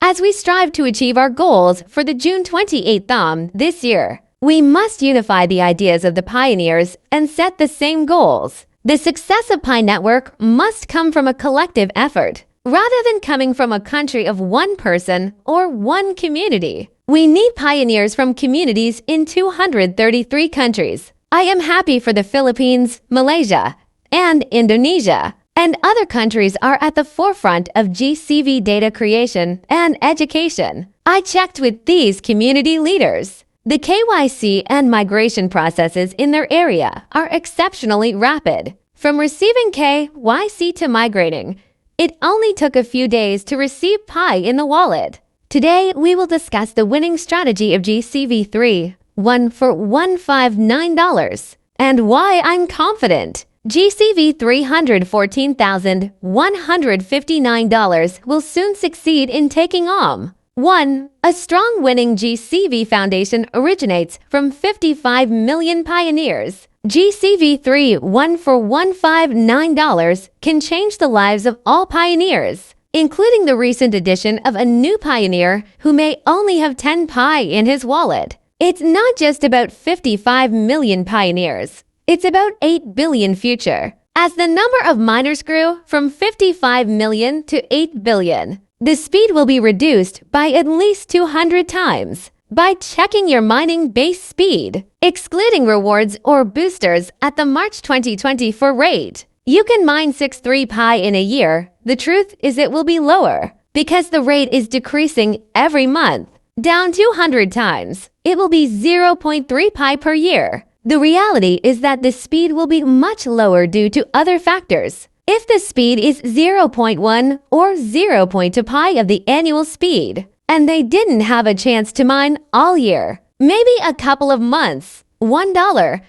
As we strive to achieve our goals for the June 28th this year, we must unify the ideas of the pioneers and set the same goals. The success of Pi Network must come from a collective effort, rather than coming from a country of one person or one community. We need pioneers from communities in 233 countries. I am happy for the Philippines, Malaysia, and Indonesia, and other countries are at the forefront of GCV data creation and education. I checked with these community leaders. The KYC and migration processes in their area are exceptionally rapid. From receiving KYC to migrating, it only took a few days to receive Pi in the wallet. Today, we will discuss the winning strategy of GCV3, one for $159, and why I'm confident. GCV $314,159 will soon succeed in taking on. 1. A strong winning GCV foundation originates from 55 million pioneers. GCV3 one for $159 can change the lives of all pioneers, including the recent addition of a new pioneer who may only have 10 Pi in his wallet. It's not just about 55 million pioneers. It's about 8 billion future. As the number of miners grew from 55 million to 8 billion, the speed will be reduced by at least 200 times. By checking your mining base speed, excluding rewards or boosters at the March 2024 rate, you can mine 63 Pi in a year. The truth is it will be lower because the rate is decreasing every month. Down 200 times, it will be 0.3 Pi per year. The reality is that the speed will be much lower due to other factors. If the speed is 0.1 or 0.2 Pi of the annual speed, and they didn't have a chance to mine all year, maybe a couple of months, $1, $10,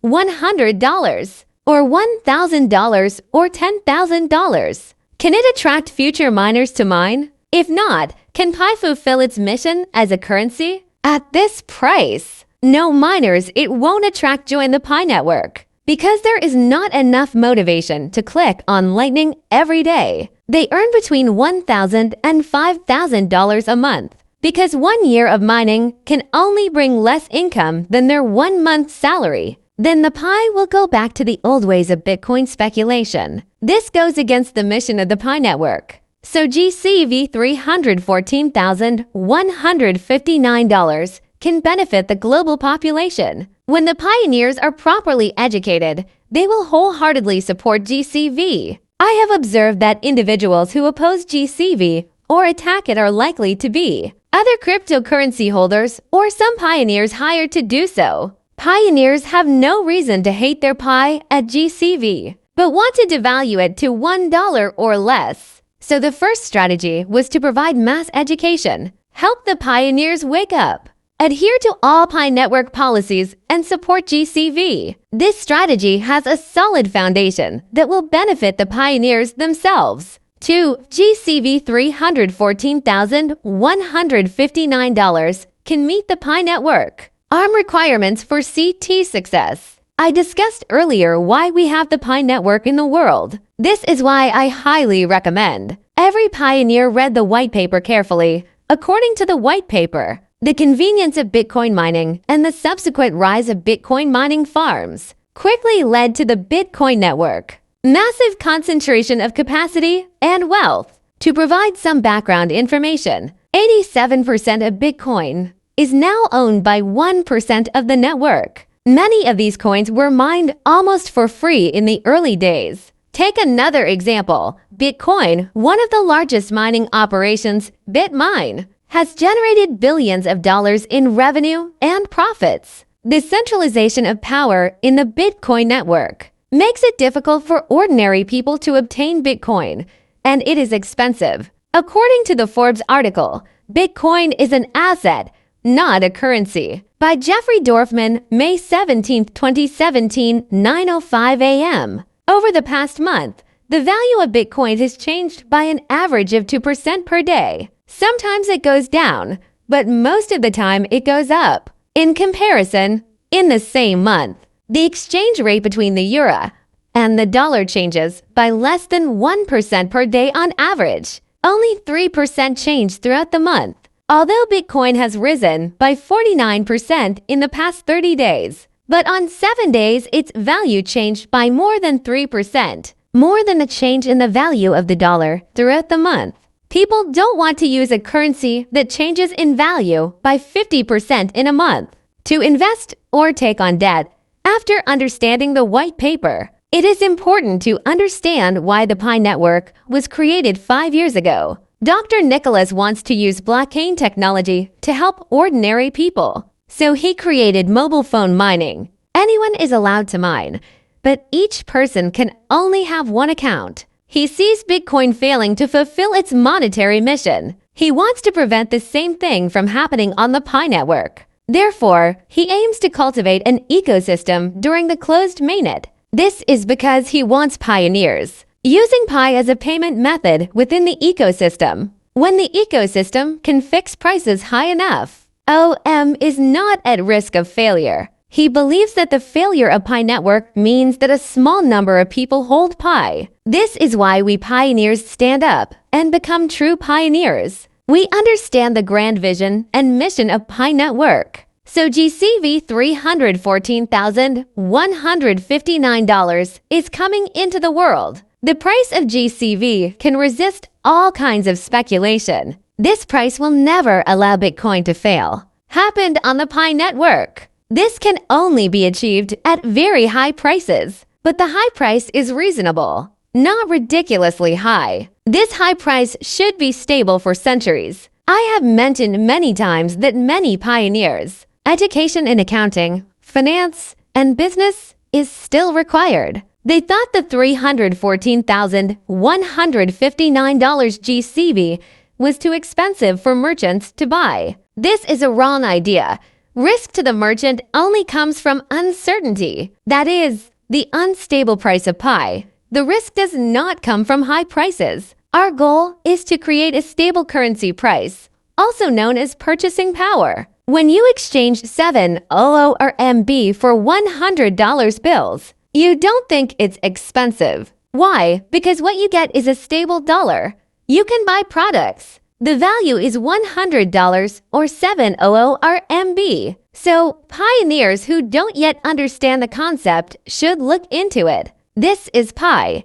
$100, or $1,000 or $10,000. Can it attract future miners to mine? If not, can Pi fulfill its mission as a currency? At this price, no miners, it won't attract join the Pi network. Because there is not enough motivation to click on Lightning every day. They earn between $1,000 and $5,000 a month. Because 1 year of mining can only bring less income than their 1 month's salary. Then the Pi will go back to the old ways of Bitcoin speculation. This goes against the mission of the Pi network. So GCV $314,159 can benefit the global population. When the pioneers are properly educated, they will wholeheartedly support GCV. I have observed that individuals who oppose GCV or attack it are likely to be other cryptocurrency holders or some pioneers hired to do so. Pioneers have no reason to hate their Pi at GCV, but want to devalue it to $1 or less. So the first strategy was to provide mass education, help the pioneers wake up, adhere to all Pi network policies, and support GCV. This strategy has a solid foundation that will benefit the pioneers themselves. 2. GCV $314,159 can meet the Pi network. Requirements for CT success. I discussed earlier why we have the Pi network in the world. This is why I highly recommend. Every pioneer read the white paper carefully. According to the white paper, the convenience of Bitcoin mining and the subsequent rise of Bitcoin mining farms quickly led to the Bitcoin network. Massive concentration of capacity and wealth. To provide some background information, 87% of Bitcoin is now owned by 1% of the network. Many of these coins were mined almost for free in the early days. Take another example. Bitcoin, one of the largest mining operations, BitMine, has generated billions of dollars in revenue and profits. The centralization of power in the Bitcoin network makes it difficult for ordinary people to obtain Bitcoin, and it is expensive. According to the Forbes article, Bitcoin is an asset, not a currency. By Jeffrey Dorfman, May 17, 2017, 9:05 a.m. Over the past month, the value of Bitcoin has changed by an average of 2% per day. Sometimes it goes down, but most of the time it goes up. In comparison, in the same month, the exchange rate between the euro and the dollar changes by less than 1% per day on average. only 3% changed throughout the month. Although Bitcoin has risen by 49% in the past 30 days, but on 7 days its value changed by more than 3%, more than the change in the value of the dollar throughout the month. People don't want to use a currency that changes in value by 50% in a month to invest or take on debt. After understanding the white paper, it is important to understand why the Pi network was created 5 years ago. Dr. Nicholas wants to use blockchain technology to help ordinary people. So he created mobile phone mining. Anyone is allowed to mine, but each person can only have one account. He sees Bitcoin failing to fulfill its monetary mission. He wants to prevent the same thing from happening on the Pi network. Therefore, he aims to cultivate an ecosystem during the closed mainnet. This is because he wants pioneers, using Pi as a payment method within the ecosystem. When the ecosystem can fix prices high enough, OM is not at risk of failure. He believes that the failure of Pi network means that a small number of people hold Pi. This is why we pioneers stand up and become true pioneers. We understand the grand vision and mission of Pi network. So GCV $314,159 is coming into the world. The price of GCV can resist all kinds of speculation. This price will never allow Bitcoin to fail. Happened on the Pi network. This can only be achieved at very high prices, but the high price is reasonable, not ridiculously high. This high price should be stable for centuries. I have mentioned many times that many pioneers, education in accounting, finance, and business is still required. They thought the $314,159 GCV was too expensive for merchants to buy. This is a wrong idea. Risk to the merchant only comes from uncertainty. That is, the unstable price of Pi. The risk does not come from high prices. Our goal is to create a stable currency price, also known as purchasing power. When you exchange 700 RMB for $100 bills, you don't think it's expensive. Why? Because what you get is a stable dollar. You can buy products. The value is $100 or 700 RMB. So, pioneers who don't yet understand the concept should look into it. This is Pi.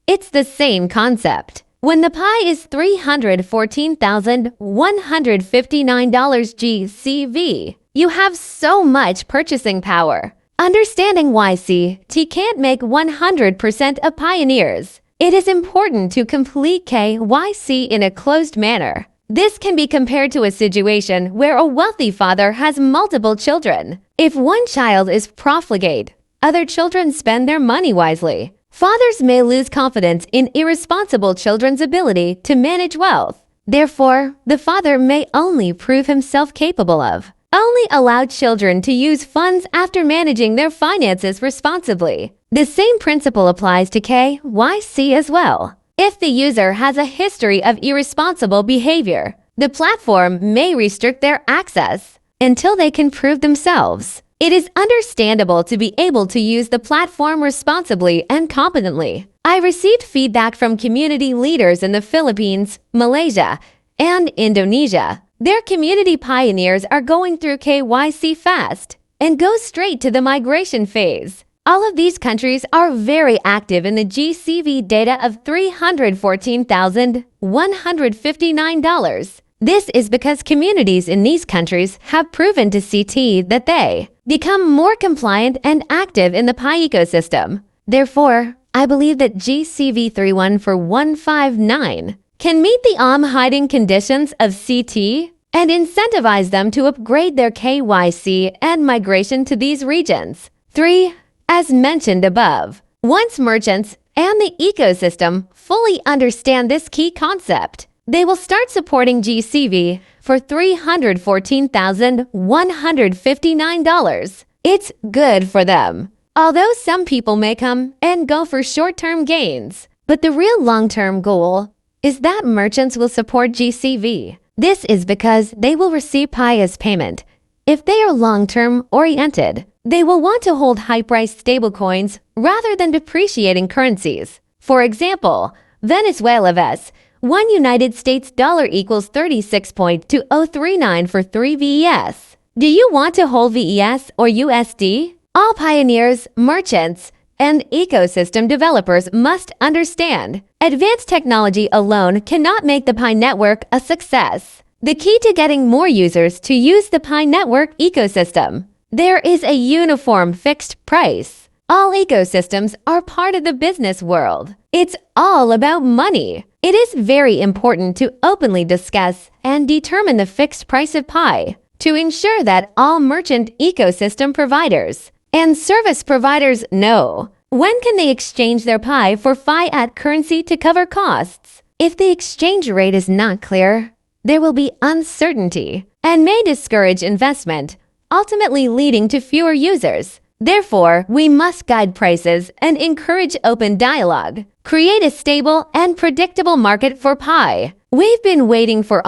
It's the same concept. When the Pi is $314,159 GCV, you have so much purchasing power. Understanding YC can't make 100% of pioneers. It is important to complete KYC in a closed manner. This can be compared to a situation where a wealthy father has multiple children. If one child is profligate, other children spend their money wisely. Fathers may lose confidence in irresponsible children's ability to manage wealth. Therefore, the father may only prove himself capable of. Only allow children to use funds after managing their finances responsibly. The same principle applies to KYC as well. If the user has a history of irresponsible behavior, the platform may restrict their access until they can prove themselves. It is understandable to be able to use the platform responsibly and competently. I received feedback from community leaders in the Philippines, Malaysia, and Indonesia. Their community pioneers are going through KYC fast and go straight to the migration phase. All of these countries are very active in the GCV data of $314,159. This is because communities in these countries have proven to CT that they become more compliant and active in the Pi ecosystem. Therefore, I believe that GCV 31459 can meet the hiding conditions of CT and incentivize them to upgrade their KYC and migration to these regions. 3. As mentioned above, once merchants and the ecosystem fully understand this key concept, they will start supporting GCV for $314,159. It's good for them. Although some people may come and go for short-term gains, but the real long-term goal is that merchants will support GCV. This is because they will receive Pi as payment. If they are long-term oriented, they will want to hold high-priced stablecoins rather than depreciating currencies. For example, Venezuela VES, 1 United States dollar equals 36.2039 for 3 VES. Do you want to hold VES or USD? All pioneers, merchants, and ecosystem developers must understand, advanced technology alone cannot make the Pi network a success. The key to getting more users to use the Pi network ecosystem. There is a uniform fixed price. All ecosystems are part of the business world. It's all about money. It is very important to openly discuss and determine the fixed price of Pi to ensure that all merchant ecosystem providers and service providers know when can they exchange their Pi for fiat currency to cover costs. If the exchange rate is not clear, there will be uncertainty and may discourage investment, ultimately leading to fewer users. Therefore, we must guide prices and encourage open dialogue. Create a stable and predictable market for Pi. We've been waiting for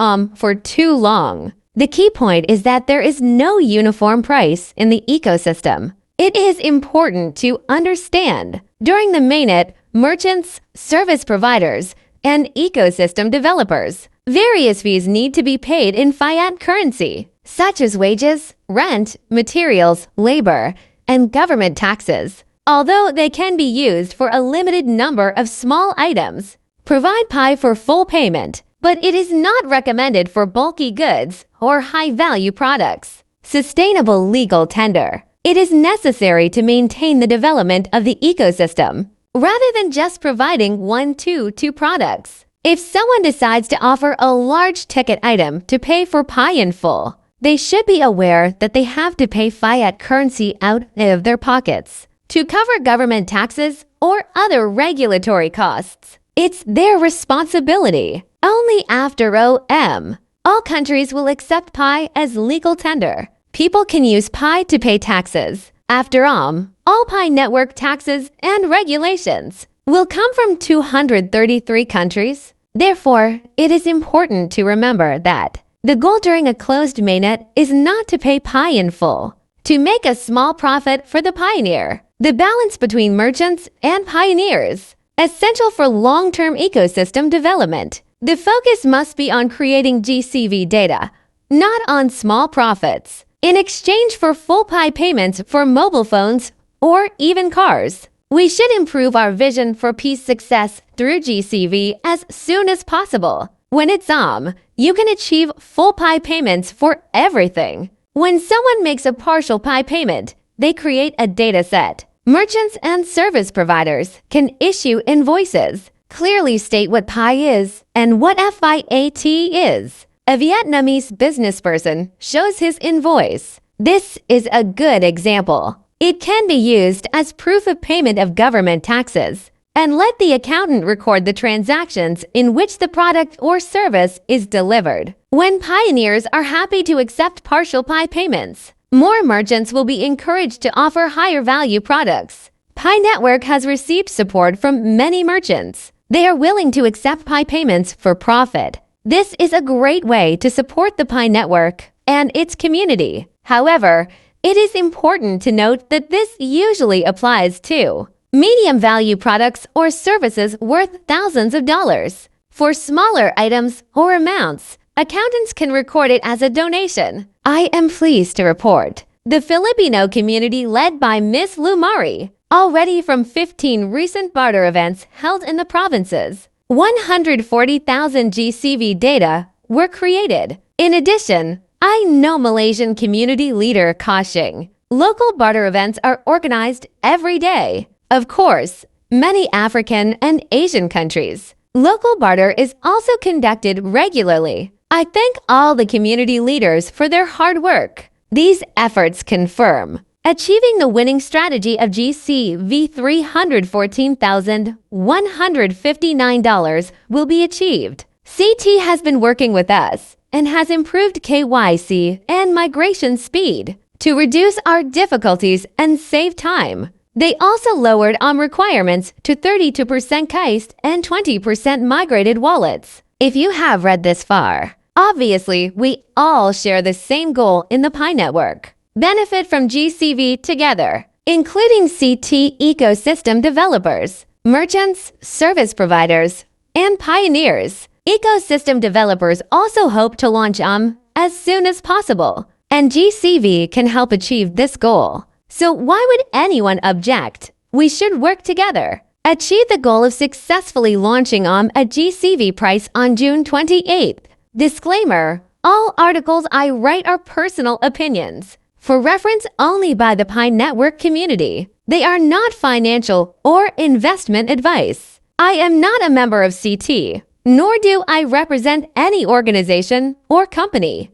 too long. The key point is that there is no uniform price in the ecosystem. It is important to understand. During the mainnet, merchants, service providers, and ecosystem developers, various fees need to be paid in fiat currency, such as wages, rent, materials, labor, and government taxes. Although they can be used for a limited number of small items, provide Pi for full payment, but it is not recommended for bulky goods or high-value products. Sustainable legal tender. It is necessary to maintain the development of the ecosystem, rather than just providing two products. If someone decides to offer a large ticket item to pay for Pi in full, they should be aware that they have to pay fiat currency out of their pockets to cover government taxes or other regulatory costs. It's their responsibility. Only after all countries will accept Pi as legal tender. People can use Pi to pay taxes. After all Pi network taxes and regulations will come from 233 countries. Therefore, it is important to remember that the goal during a closed mainnet is not to pay Pi in full, to make a small profit for the pioneer. The balance between merchants and pioneers, essential for long-term ecosystem development. The focus must be on creating GCV data, not on small profits, in exchange for full Pi payments for mobile phones or even cars. We should improve our vision for Pi's success through GCV as soon as possible. When it's you can achieve full Pi payments for everything. When someone makes a partial Pi payment, they create a data set. Merchants and service providers can issue invoices, clearly state what Pi is and what fiat is. A Vietnamese business person shows his invoice. This is a good example. It can be used as proof of payment of government taxes, and let the accountant record the transactions in which the product or service is delivered. When pioneers are happy to accept partial Pi payments, more merchants will be encouraged to offer higher value products. Pi Network has received support from many merchants. They are willing to accept Pi payments for profit. This is a great way to support the Pi Network and its community. However, it is important to note that this usually applies to medium value products or services worth thousands of dollars. For smaller items or amounts, accountants can record it as a donation. I am pleased to report the Filipino community led by Miss Lumari, already from 15 recent barter events held in the provinces, 140,000 GCV data were created. In addition, I know Malaysian community leader Kashing. Local barter events are organized every day. Of course, many African and Asian countries. Local barter is also conducted regularly. I thank all the community leaders for their hard work. These efforts confirm achieving the winning strategy of GCV $314,159 will be achieved. CT has been working with us and has improved KYC and migration speed to reduce our difficulties and save time. They also lowered requirements to 32% KYC and 20% migrated wallets. If you have read this far, obviously we all share the same goal in the Pi Network. Benefit from GCV together, including CT ecosystem developers, merchants, service providers, and pioneers. Ecosystem developers also hope to launch as soon as possible, and GCV can help achieve this goal. So why would anyone object? We should work together. Achieve the goal of successfully launching at GCV price on June 28th. Disclaimer: all articles I write are personal opinions, for reference only by the Pi Network community. They are not financial or investment advice. I am not a member of CT, nor do I represent any organization or company.